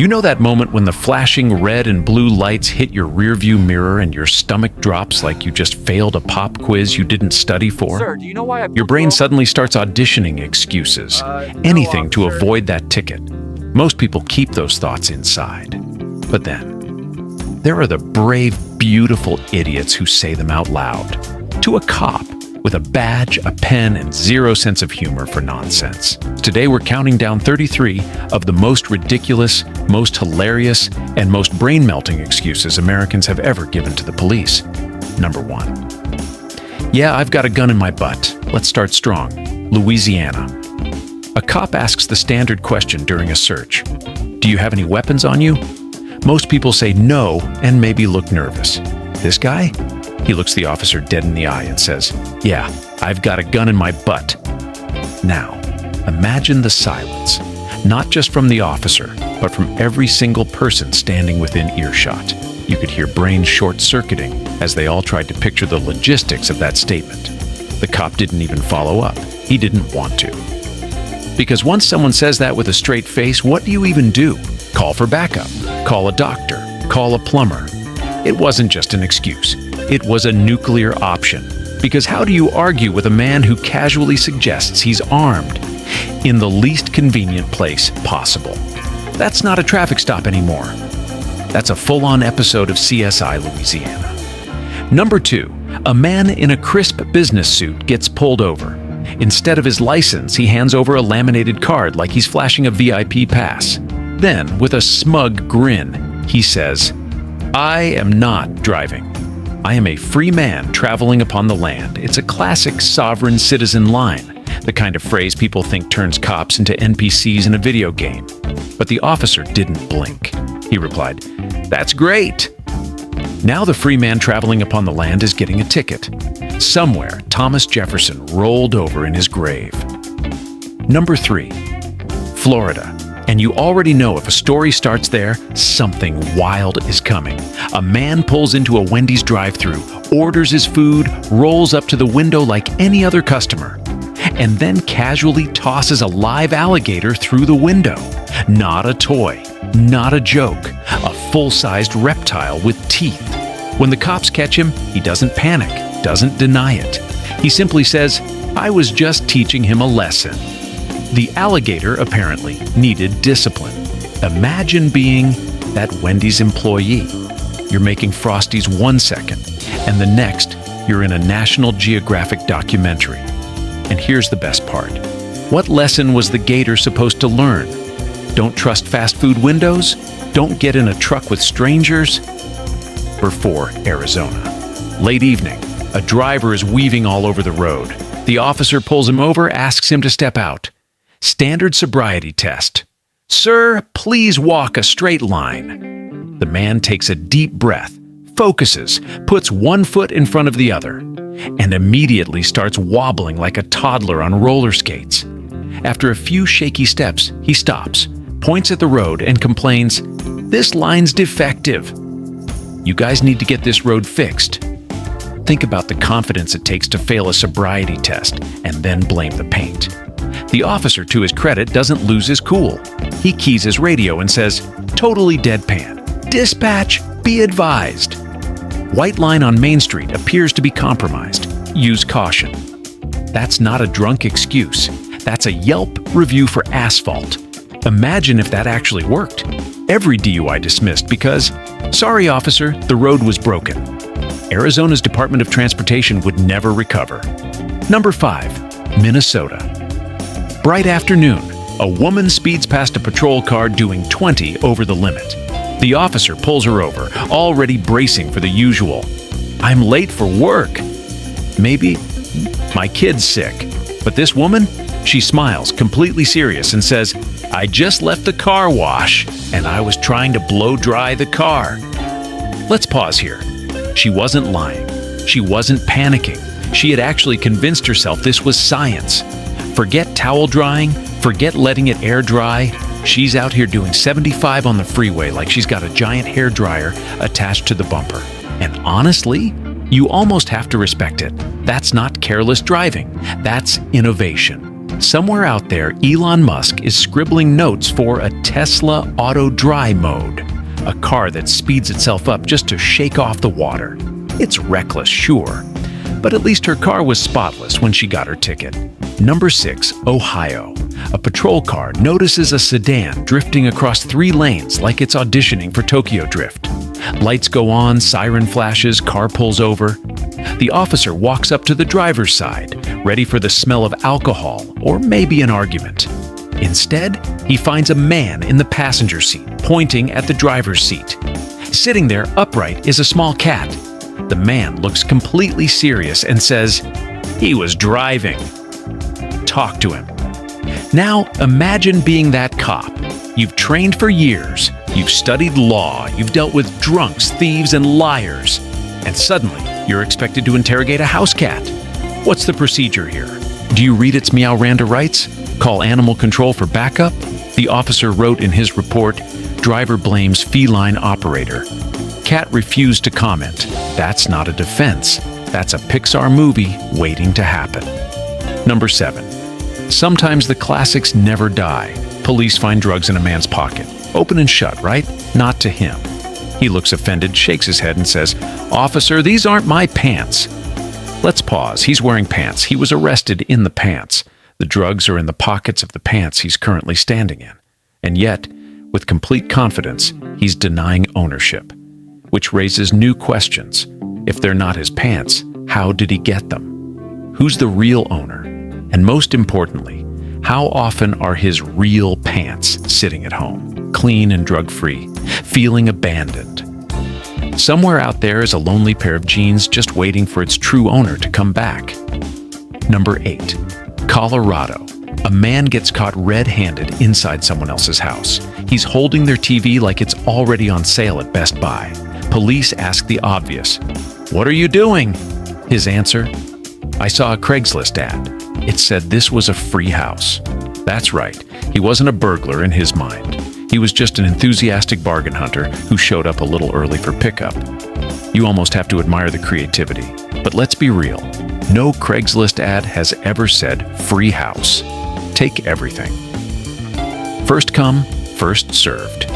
You know that moment when the flashing red and blue lights hit your rearview mirror and your stomach drops like you just failed a pop quiz you didn't study for? Sir, do you know why I Your brain suddenly starts auditioning excuses, anything to avoid that ticket. Most people keep those thoughts inside. But then, there are the brave, beautiful idiots who say them out loud. To a cop with a badge, a pen, and zero sense of humor for nonsense. Today we're counting down 33 of the most ridiculous, most hilarious, and most brain-melting excuses Americans have ever given to the police. Number 1. Yeah, I've got a gun in my butt. Let's start strong. Louisiana. A cop asks the standard question during a search. Do you have any weapons on you? Most people say no and maybe look nervous. This guy? He looks the officer dead in the eye and says, yeah, I've got a gun in my butt. Now, imagine the silence, not just from the officer, but from every single person standing within earshot. You could hear brains short-circuiting as they all tried to picture the logistics of that statement. The cop didn't even follow up. He didn't want to. Because once someone says that with a straight face, what do you even do? Call for backup. Call a doctor. Call a plumber. It wasn't just an excuse. It was a nuclear option. Because how do you argue with a man who casually suggests he's armed in the least convenient place possible? That's not a traffic stop anymore. That's a full-on episode of CSI Louisiana. Number 2, a man in a crisp business suit gets pulled over. Instead of his license, he hands over a laminated card like he's flashing a VIP pass. Then, with a smug grin, he says, I am not driving. I am a free man traveling upon the land. It's a classic sovereign citizen line, the kind of phrase people think turns cops into NPCs in a video game. But the officer didn't blink. He replied, that's great. Now the free man traveling upon the land is getting a ticket. Somewhere, Thomas Jefferson rolled over in his grave. Number 3, Florida. And you already know if a story starts there, something wild is coming. A man pulls into a Wendy's drive-thru, orders his food, rolls up to the window like any other customer, and then casually tosses a live alligator through the window. Not a toy, not a joke, a full-sized reptile with teeth. When the cops catch him, he doesn't panic, doesn't deny it. He simply says, I was just teaching him a lesson. The alligator apparently needed discipline. Imagine being that Wendy's employee. You're making Frosties 1 second, and the next, you're in a National Geographic documentary. And here's the best part. What lesson was the gator supposed to learn? Don't trust fast food windows? Don't get in a truck with strangers? Number 4, Arizona. Late evening, a driver is weaving all over the road. The officer pulls him over, asks him to step out. Standard sobriety test. Sir, please walk a straight line. The man takes a deep breath, focuses, puts one foot in front of the other, and immediately starts wobbling like a toddler on roller skates. After a few shaky steps, he stops, points at the road, and complains, "This line's defective. You guys need to get this road fixed." Think about the confidence it takes to fail a sobriety test and then blame the paint. The officer, to his credit, doesn't lose his cool. He keys his radio and says, totally deadpan, "Dispatch, be advised. White line on Main Street appears to be compromised. Use caution." That's not a drunk excuse. That's a Yelp review for asphalt. Imagine if that actually worked. Every DUI dismissed because, "Sorry, officer, the road was broken." Arizona's Department of Transportation would never recover. Number 5, Minnesota. Bright afternoon, a woman speeds past a patrol car doing 20 over the limit. The officer pulls her over, already bracing for the usual. "I'm late for work." "Maybe my kid's sick." But this woman, she smiles, completely serious, and says, "I just left the car wash, and I was trying to blow dry the car." Let's pause here. She wasn't lying. She wasn't panicking. She had actually convinced herself this was science. Forget towel drying, forget letting it air dry. She's out here doing 75 on the freeway like she's got a giant hair dryer attached to the bumper. And honestly, you almost have to respect it. That's not careless driving. That's innovation. Somewhere out there, Elon Musk is scribbling notes for a Tesla Auto Dry Mode, a car that speeds itself up just to shake off the water. It's reckless, sure, but at least her car was spotless when she got her ticket. Number 6, Ohio. A patrol car notices a sedan drifting across 3 lanes like it's auditioning for Tokyo Drift. Lights go on, siren flashes, car pulls over. The officer walks up to the driver's side, ready for the smell of alcohol or maybe an argument. Instead, he finds a man in the passenger seat, pointing at the driver's seat. Sitting there upright is a small cat. The man looks completely serious and says, "He was driving." Talk to him. Now imagine being that cop. You've trained for years, you've studied law, you've dealt with drunks, thieves, and liars, and suddenly you're expected to interrogate a house cat. What's the procedure here? Do you read its Meow-Randa rights? Call animal control for backup? The officer wrote in his report, "Driver blames feline operator." Cat refused to comment. That's not a defense. That's a Pixar movie waiting to happen. Number 7. Sometimes the classics never die. Police find drugs in a man's pocket. Open and shut, right? Not to him. He looks offended, shakes his head and says, "Officer, these aren't my pants." Let's pause. He's wearing pants. He was arrested in the pants. The drugs are in the pockets of the pants he's currently standing in. And yet, with complete confidence, he's denying ownership, which raises new questions. If they're not his pants, how did he get them? Who's the real owner? And most importantly, how often are his real pants sitting at home, clean and drug-free, feeling abandoned? Somewhere out there is a lonely pair of jeans just waiting for its true owner to come back. Number 8. Colorado. A man gets caught red-handed inside someone else's house. He's holding their TV like it's already on sale at Best Buy. Police ask the obvious, "What are you doing?" His answer, "I saw a Craigslist ad. It said this was a free house." That's right, he wasn't a burglar in his mind. He was just an enthusiastic bargain hunter who showed up a little early for pickup. You almost have to admire the creativity. But let's be real, no Craigslist ad has ever said free house. Take everything. First come, first served.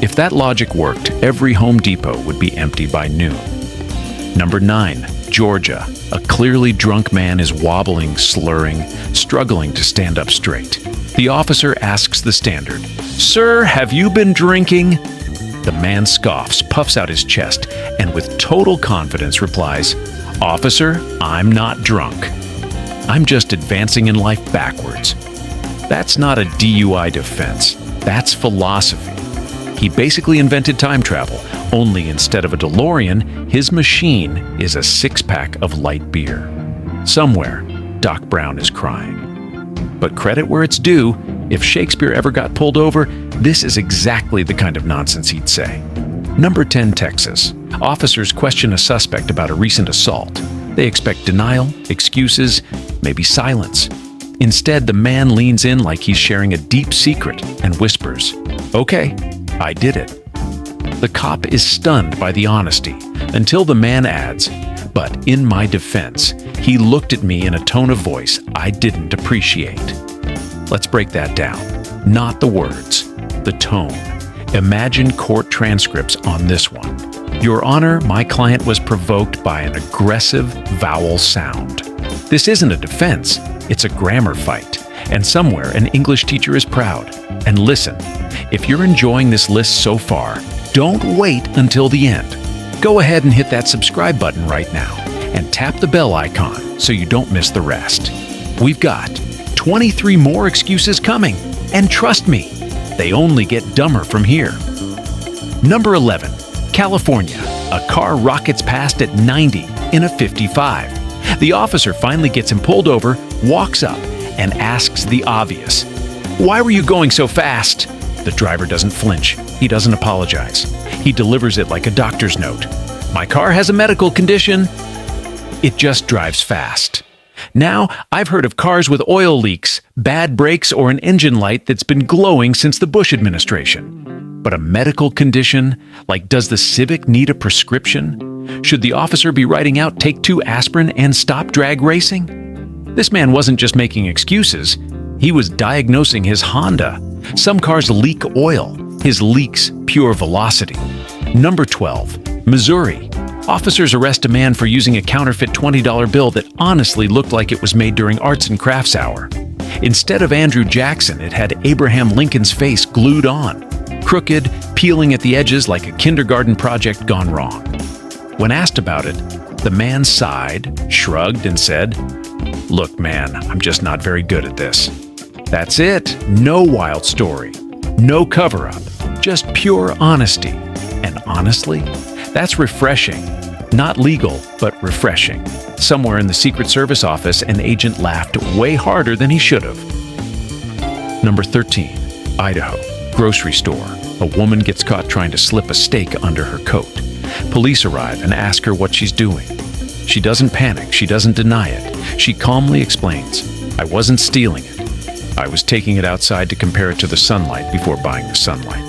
If that logic worked, every Home Depot would be empty by noon. Number 9. Georgia. A clearly drunk man is wobbling, slurring, struggling to stand up straight. The officer asks the standard, "Sir, have you been drinking?" The man scoffs, puffs out his chest, and with total confidence replies, "Officer, I'm not drunk. I'm just advancing in life backwards." That's not a DUI defense. That's philosophy. He basically invented time travel, only instead of a DeLorean, his machine is a 6-pack of light beer. Somewhere, Doc Brown is crying. But credit where it's due, if Shakespeare ever got pulled over, this is exactly the kind of nonsense he'd say. Number 10, Texas. Officers question a suspect about a recent assault. They expect denial, excuses, maybe silence. Instead, the man leans in like he's sharing a deep secret and whispers, "Okay, I did it." The cop is stunned by the honesty until the man adds, "But in my defense, he looked at me in a tone of voice I didn't appreciate." Let's break that down. Not the words, the tone. Imagine court transcripts on this one. "Your Honor, my client was provoked by an aggressive vowel sound." This isn't a defense, it's a grammar fight. And somewhere an English teacher is proud. And listen, if you're enjoying this list so far, don't wait until the end. Go ahead and hit that subscribe button right now and tap the bell icon so you don't miss the rest. We've got 23 more excuses coming, and trust me, they only get dumber from here. Number 11, California. A car rockets past at 90 in a 55. The officer finally gets him pulled over, walks up, and asks the obvious, "Why were you going so fast?" The driver doesn't flinch. He doesn't apologize. He delivers it like a doctor's note. "My car has a medical condition." It just drives fast. Now, I've heard of cars with oil leaks, bad brakes, or an engine light that's been glowing since the Bush administration. But a medical condition? Like, does the Civic need a prescription? Should the officer be writing out "Take 2 aspirin and stop drag racing"? This man wasn't just making excuses, he was diagnosing his Honda. Some cars leak oil, his leaks pure velocity. Number 12, Missouri. Officers arrest a man for using a counterfeit $20 bill that honestly looked like it was made during Arts and Crafts Hour. Instead of Andrew Jackson, it had Abraham Lincoln's face glued on, crooked, peeling at the edges like a kindergarten project gone wrong. When asked about it, the man sighed, shrugged, and said, "Look, man, I'm just not very good at this." That's it. No wild story. No cover-up. Just pure honesty. And honestly, that's refreshing. Not legal, but refreshing. Somewhere in the Secret Service office, an agent laughed way harder than he should have. Number 13, Idaho. Grocery store. A woman gets caught trying to slip a steak under her coat. Police arrive and ask her what she's doing. She doesn't panic. She doesn't deny it. She calmly explains, "I wasn't stealing it. I was taking it outside to compare it to the sunlight before buying the sunlight."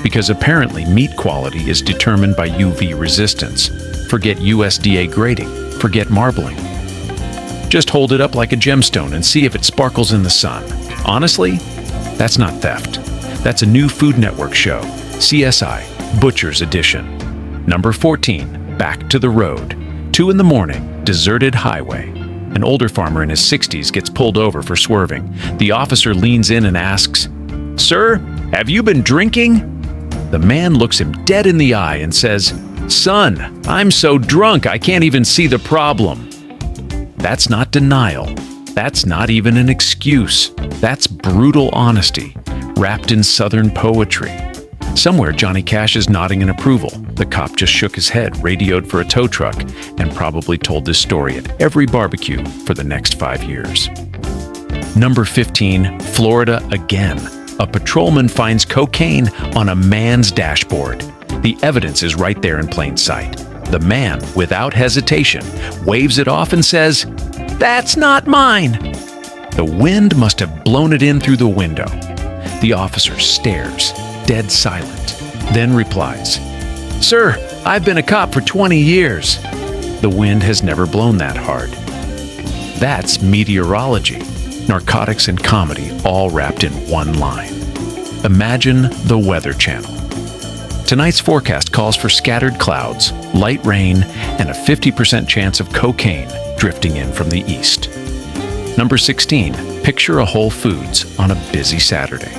Because apparently meat quality is determined by UV resistance. Forget USDA grading. Forget marbling. Just hold it up like a gemstone and see if it sparkles in the sun. Honestly, that's not theft. That's a new Food Network show, CSI, Butcher's Edition. Number 14, back to the road. 2 in the morning, deserted highway. An older farmer in his 60s gets pulled over for swerving. The officer leans in and asks, "Sir, have you been drinking?" The man looks him dead in the eye and says, "Son, I'm so drunk I can't even see the problem." That's not denial. That's not even an excuse. That's brutal honesty, wrapped in Southern poetry. Somewhere Johnny Cash is nodding in approval. The cop just shook his head, radioed for a tow truck, and probably told this story at every barbecue for the next 5 years. Number 15, Florida again. A patrolman finds cocaine on a man's dashboard. The evidence is right there in plain sight. The man, without hesitation, waves it off and says, "That's not mine." The wind must have blown it in through the window. The officer stares, dead silent, then replies, "Sir, I've been a cop for 20 years. The wind has never blown that hard. That's meteorology, narcotics and comedy all wrapped in one line. Imagine the Weather Channel. Tonight's forecast calls for scattered clouds, light rain, and a 50% chance of cocaine drifting in from the east. Number 16, picture a Whole Foods on a busy Saturday.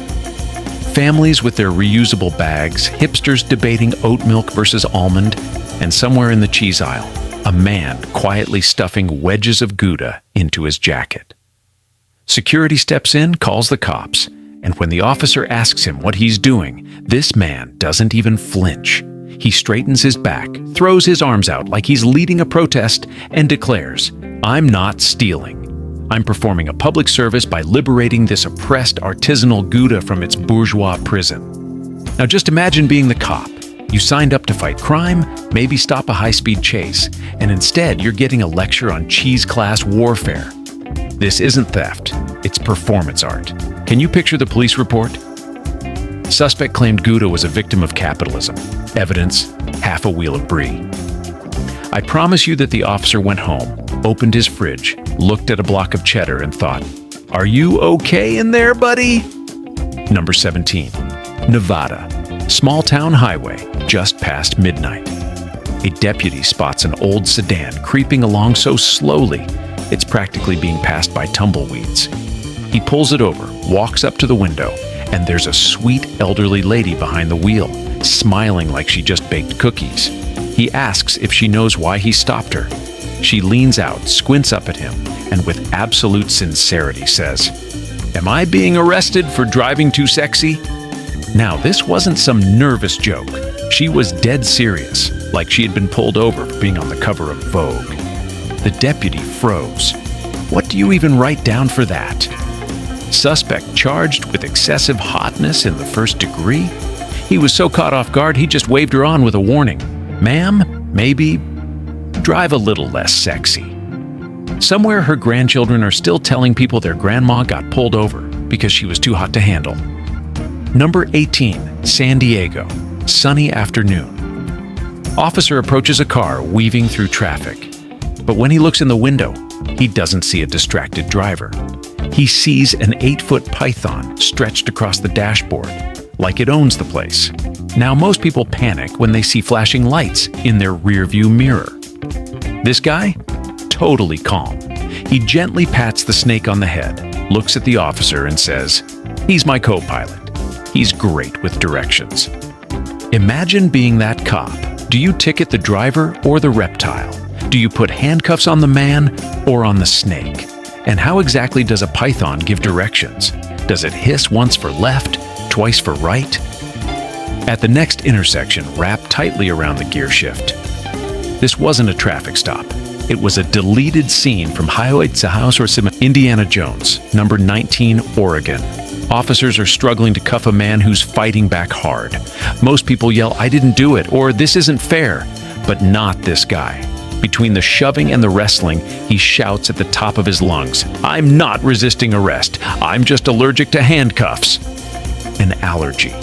Families with their reusable bags, hipsters debating oat milk versus almond, and somewhere in the cheese aisle, a man quietly stuffing wedges of Gouda into his jacket. Security steps in, calls the cops, and when the officer asks him what he's doing, this man doesn't even flinch. He straightens his back, throws his arms out like he's leading a protest, and declares, "I'm not stealing. I'm performing a public service by liberating this oppressed artisanal Gouda from its bourgeois prison." Now just imagine being the cop. You signed up to fight crime, maybe stop a high-speed chase, and instead you're getting a lecture on cheese-class warfare. This isn't theft, it's performance art. Can you picture the police report? Suspect claimed Gouda was a victim of capitalism. Evidence, half a wheel of brie. I promise you that the officer went home, opened his fridge, looked at a block of cheddar and thought, "Are you okay in there, buddy?" Number 17, Nevada. Small town highway, just past midnight. A deputy spots an old sedan creeping along so slowly, it's practically being passed by tumbleweeds. He pulls it over, walks up to the window, and there's a sweet elderly lady behind the wheel, smiling like she just baked cookies. He asks if she knows why he stopped her. She leans out, squints up at him, and with absolute sincerity says, "Am I being arrested for driving too sexy?" Now, this wasn't some nervous joke. She was dead serious, like she had been pulled over for being on the cover of Vogue. The deputy froze. What do you even write down for that? Suspect charged with excessive hotness in the first degree? He was so caught off guard he just waved her on with a warning. "Ma'am, maybe drive a little less sexy." Somewhere her grandchildren are still telling people their grandma got pulled over because she was too hot to handle. Number 18, San Diego. Sunny afternoon. Officer approaches a car weaving through traffic. But when he looks in the window, He doesn't see a distracted driver. He sees an 8-foot python stretched across the dashboard, like it owns the place. Now, most people panic when they see flashing lights in their rearview mirror. This guy? Totally calm. He gently pats the snake on the head, looks at the officer and says, "He's my co-pilot. He's great with directions." Imagine being that cop. Do you ticket the driver or the reptile? Do you put handcuffs on the man or on the snake? And how exactly does a python give directions? Does it hiss once for left, twice for right? At the next intersection, wrap tightly around the gear shift. This wasn't a traffic stop. It was a deleted scene from Highway to House or Indiana Jones, number 19, Oregon. Officers are struggling to cuff a man who's fighting back hard. Most people yell, "I didn't do it," or "This isn't fair," but not this guy. Between the shoving and the wrestling, he shouts at the top of his lungs, "I'm not resisting arrest. I'm just allergic to handcuffs." An allergy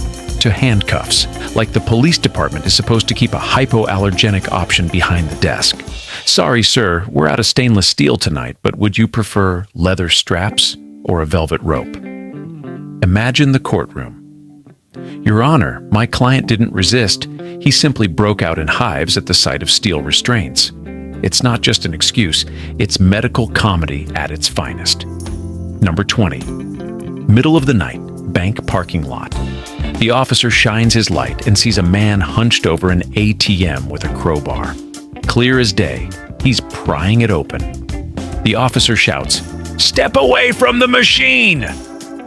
to handcuffs, like the police department is supposed to keep a hypoallergenic option behind the desk. "Sorry, sir, we're out of stainless steel tonight, but would you prefer leather straps or a velvet rope?" Imagine the courtroom. "Your Honor, my client didn't resist. He simply broke out in hives at the sight of steel restraints." It's not just an excuse, it's medical comedy at its finest. Number 20. Middle of the night, bank parking lot. The officer shines his light and sees a man hunched over an ATM with a crowbar. Clear as day, he's prying it open. The officer shouts, "Step away from the machine!"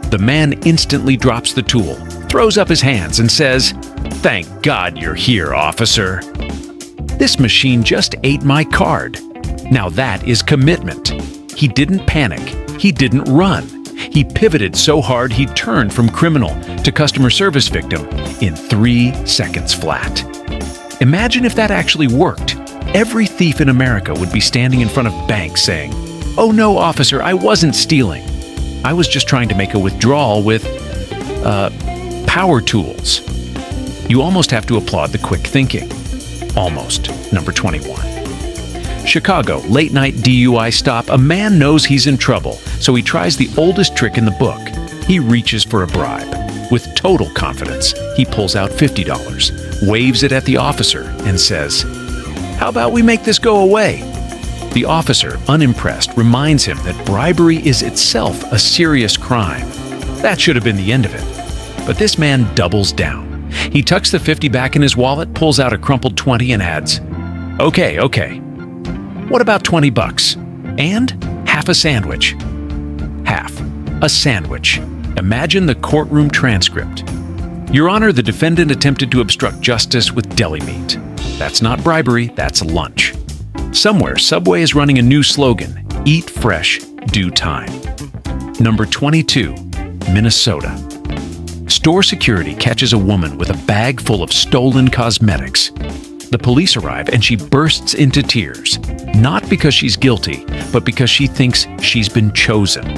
The man instantly drops the tool, throws up his hands, and says, "Thank God you're here, officer. This machine just ate my card." Now that is commitment. He didn't panic. He didn't run. He pivoted so hard he turned from criminal to customer service victim in 3 seconds flat. Imagine if that actually worked. Every thief in America would be standing in front of banks saying, "Oh no, officer, I wasn't stealing. I was just trying to make a withdrawal with, power tools." You almost have to applaud the quick thinking. Almost. Number 21. Chicago, late night DUI stop. A man knows he's in trouble, so he tries the oldest trick in the book. He reaches for a bribe. With total confidence, he pulls out $50, waves it at the officer, and says, "How about we make this go away?" The officer, unimpressed, reminds him that bribery is itself a serious crime. That should have been the end of it. But this man doubles down. He tucks the 50 back in his wallet, pulls out a crumpled 20 and adds, Okay. What about $20? And half a sandwich." Half a sandwich. Imagine the courtroom transcript. "Your Honor, the defendant attempted to obstruct justice with deli meat." That's not bribery, that's lunch. Somewhere, Subway is running a new slogan, "Eat fresh, do time." Number 22, Minnesota. Store security catches a woman with a bag full of stolen cosmetics. The police arrive and she bursts into tears, not because she's guilty, but because she thinks she's been chosen.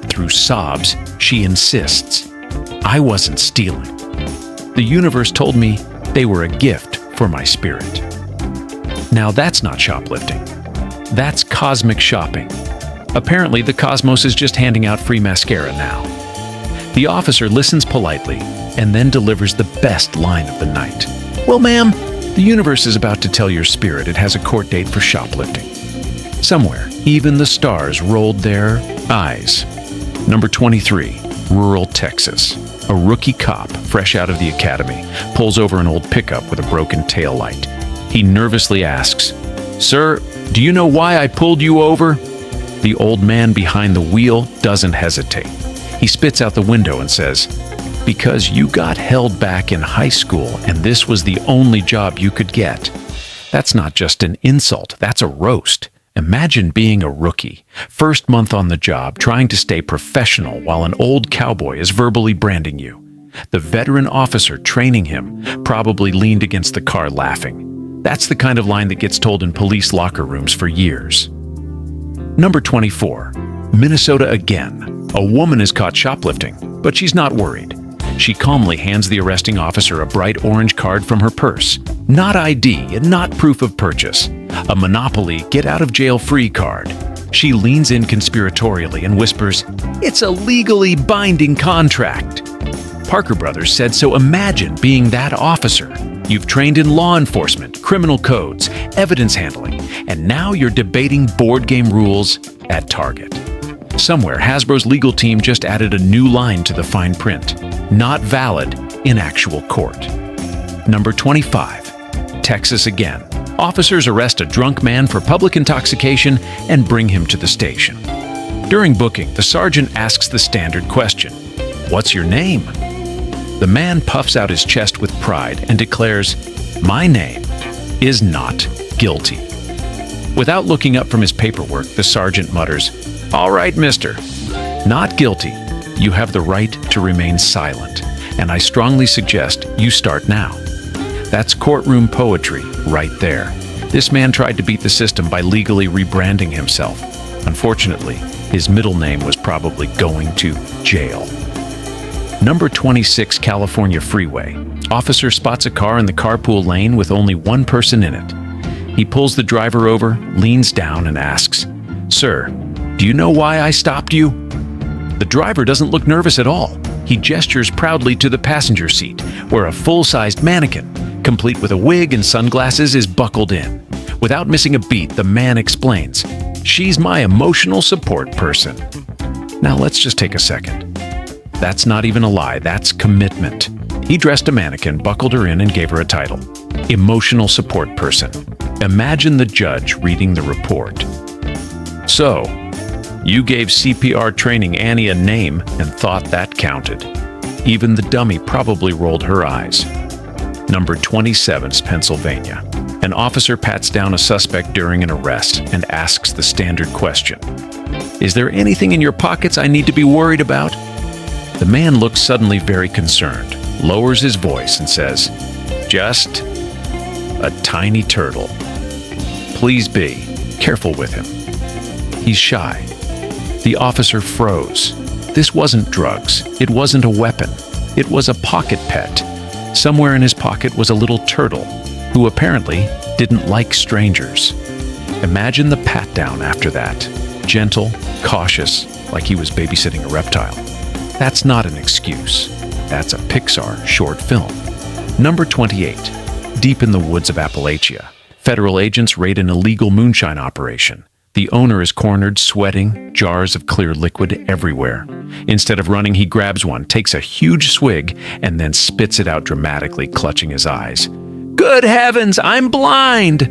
Through sobs, she insists, "I wasn't stealing. The universe told me they were a gift for my spirit." Now that's not shoplifting. That's cosmic shopping. Apparently, the cosmos is just handing out free mascara now. The officer listens politely and then delivers the best line of the night. "Well, ma'am, the universe is about to tell your spirit it has a court date for shoplifting." Somewhere, even the stars rolled their eyes. Number 23, rural Texas. A rookie cop, fresh out of the academy, pulls over an old pickup with a broken taillight. He nervously asks, "Sir, do you know why I pulled you over?" The old man behind the wheel doesn't hesitate. He spits out the window and says, "Because you got held back in high school and this was the only job you could get." That's not just an insult, that's a roast. Imagine being a rookie, first month on the job, trying to stay professional while an old cowboy is verbally branding you. The veteran officer training him probably leaned against the car laughing. That's the kind of line that gets told in police locker rooms for years. Number 24, Minnesota again. A woman is caught shoplifting, but she's not worried. She calmly hands the arresting officer a bright orange card from her purse. Not ID and not proof of purchase. A Monopoly get-out-of-jail-free card. She leans in conspiratorially and whispers, "It's a legally binding contract." Parker Brothers said, "So imagine being that officer. You've trained in law enforcement, criminal codes, evidence handling, and now you're debating board game rules at Target." Somewhere, Hasbro's legal team just added a new line to the fine print: "Not valid in actual court." Number 25. Texas again. Officers arrest a drunk man for public intoxication and bring him to the station. During booking, the sergeant asks the standard question, "What's your name?" The man puffs out his chest with pride and declares, "My name is not guilty." Without looking up from his paperwork, the sergeant mutters, "All right, mister. Not guilty. You have the right to remain silent, and I strongly suggest you start now." That's courtroom poetry right there. This man tried to beat the system by legally rebranding himself. Unfortunately, his middle name was probably going to jail. Number 26, California Freeway. Officer spots a car in the carpool lane with only one person in it. He pulls the driver over, leans down, and asks, "Sir, do you know why I stopped you?" The driver doesn't look nervous at all. He gestures proudly to the passenger seat, where a full-sized mannequin, complete with a wig and sunglasses, is buckled in. Without missing a beat, the man explains, "She's my emotional support person." Now let's just take a second. That's not even a lie, that's commitment. He dressed a mannequin, buckled her in, and gave her a title: emotional support person. Imagine the judge reading the report. "So, you gave CPR training Annie a name and thought that counted." Even the dummy probably rolled her eyes. Number 27, Pennsylvania. An officer pats down a suspect during an arrest and asks the standard question, "Is there anything in your pockets I need to be worried about?" The man looks suddenly very concerned, lowers his voice, and says, "Just a tiny turtle. Please be careful with him. He's shy." The officer froze. This wasn't drugs. It wasn't a weapon. It was a pocket pet. Somewhere in his pocket was a little turtle, who apparently didn't like strangers. Imagine the pat-down after that. Gentle, cautious, like he was babysitting a reptile. That's not an excuse. That's a Pixar short film. Number 28. Deep in the woods of Appalachia, federal agents raid an illegal moonshine operation. The owner is cornered, sweating, jars of clear liquid everywhere. Instead of running, he grabs one, takes a huge swig, and then spits it out dramatically, clutching his eyes. "Good heavens, I'm blind!"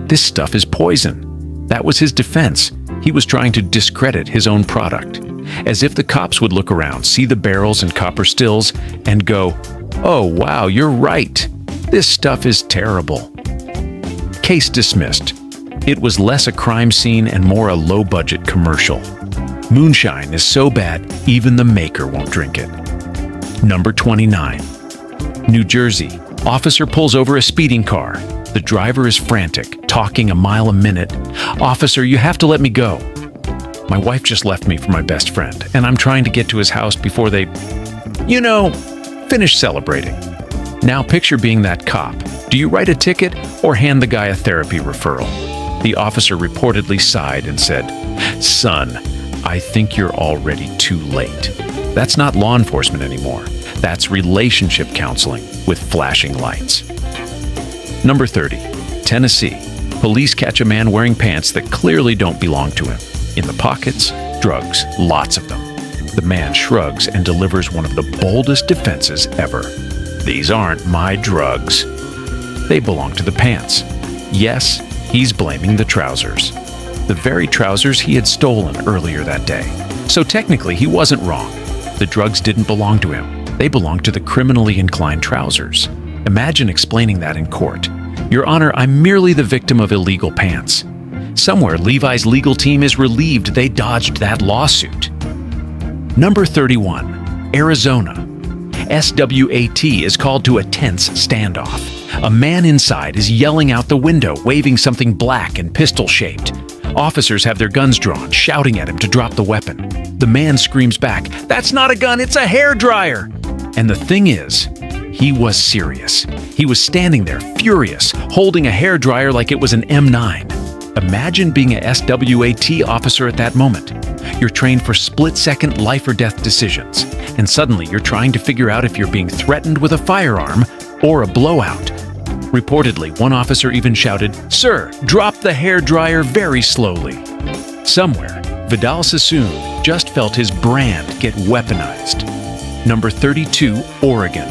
This stuff is poison. That was his defense. He was trying to discredit his own product. As if the cops would look around, see the barrels and copper stills, and go, "Oh wow, you're right. This stuff is terrible." Case dismissed. It was less a crime scene and more a low-budget commercial. Moonshine is so bad, even the maker won't drink it. Number 29. New Jersey. Officer pulls over a speeding car. The driver is frantic, talking a mile a minute. "Officer, you have to let me go. My wife just left me for my best friend, and I'm trying to get to his house before they, finish celebrating." Now picture being that cop. Do you write a ticket or hand the guy a therapy referral? The officer reportedly sighed and said, "Son, I think you're already too late." That's not law enforcement anymore. That's relationship counseling with flashing lights. Number 30. Tennessee. Police catch a man wearing pants that clearly don't belong to him. In the pockets, drugs, lots of them. The man shrugs and delivers one of the boldest defenses ever. "These aren't my drugs. They belong to the pants." Yes, he's blaming the trousers. The very trousers he had stolen earlier that day. So technically, he wasn't wrong. The drugs didn't belong to him. They belonged to the criminally inclined trousers. Imagine explaining that in court. "Your Honor, I'm merely the victim of illegal pants." Somewhere, Levi's legal team is relieved they dodged that lawsuit. Number 31. Arizona. SWAT is called to a tense standoff. A man inside is yelling out the window, waving something black and pistol-shaped. Officers have their guns drawn, shouting at him to drop the weapon. The man screams back, "That's not a gun, it's a hairdryer!" And the thing is, he was serious. He was standing there, furious, holding a hairdryer like it was an M9. Imagine being a SWAT officer at that moment. You're trained for split-second life or death decisions, and suddenly you're trying to figure out if you're being threatened with a firearm or a blowout. Reportedly, one officer even shouted, "Sir, drop the hairdryer very slowly." Somewhere, Vidal Sassoon just felt his brand get weaponized. Number 32, Oregon.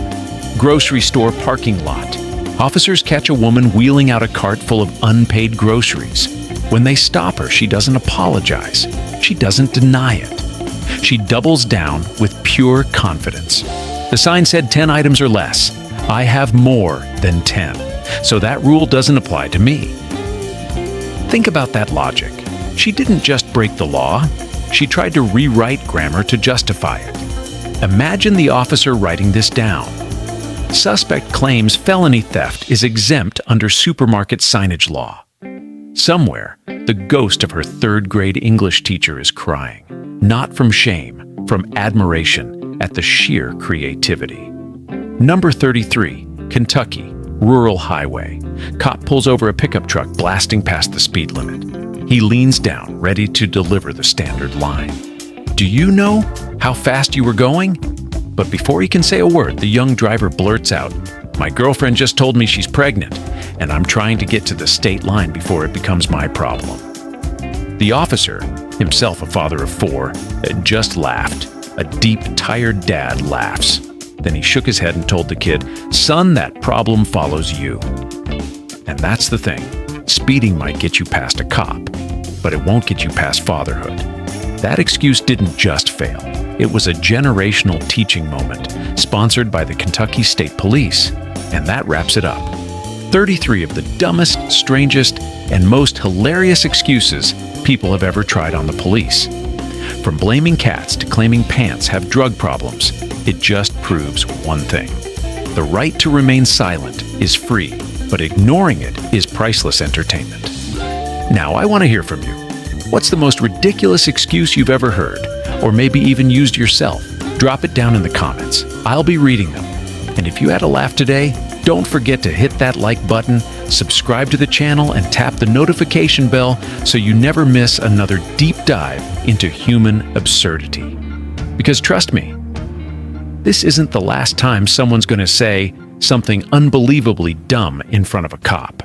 Grocery store parking lot. Officers catch a woman wheeling out a cart full of unpaid groceries. When they stop her, she doesn't apologize. She doesn't deny it. She doubles down with pure confidence. The sign said 10 items or less. I have more than 10, so that rule doesn't apply to me. Think about that logic. She didn't just break the law. She tried to rewrite grammar to justify it. Imagine the officer writing this down. Suspect claims felony theft is exempt under supermarket signage law. Somewhere, the ghost of her third-grade English teacher is crying, not from shame, from admiration at the sheer creativity. Number 33, Kentucky, rural highway. Cop pulls over a pickup truck blasting past the speed limit. He leans down, ready to deliver the standard line. "Do you know how fast you were going?" But before he can say a word, the young driver blurts out, "My girlfriend just told me she's pregnant, and I'm trying to get to the state line before it becomes my problem." The officer, himself a father of 4, just laughed. A deep, tired dad laughs. Then he shook his head and told the kid, "Son, that problem follows you." And that's the thing. Speeding might get you past a cop, but it won't get you past fatherhood. That excuse didn't just fail. It was a generational teaching moment, sponsored by the Kentucky State Police. And that wraps it up. 33 of the dumbest, strangest, and most hilarious excuses people have ever tried on the police. From blaming cats to claiming pants have drug problems, it just proves one thing. The right to remain silent is free, but ignoring it is priceless entertainment. Now, I want to hear from you. What's the most ridiculous excuse you've ever heard, or maybe even used yourself? Drop it down in the comments. I'll be reading them. And if you had a laugh today, don't forget to hit that like button, subscribe to the channel, and tap the notification bell so you never miss another deep dive into human absurdity. Because trust me, this isn't the last time someone's going to say something unbelievably dumb in front of a cop.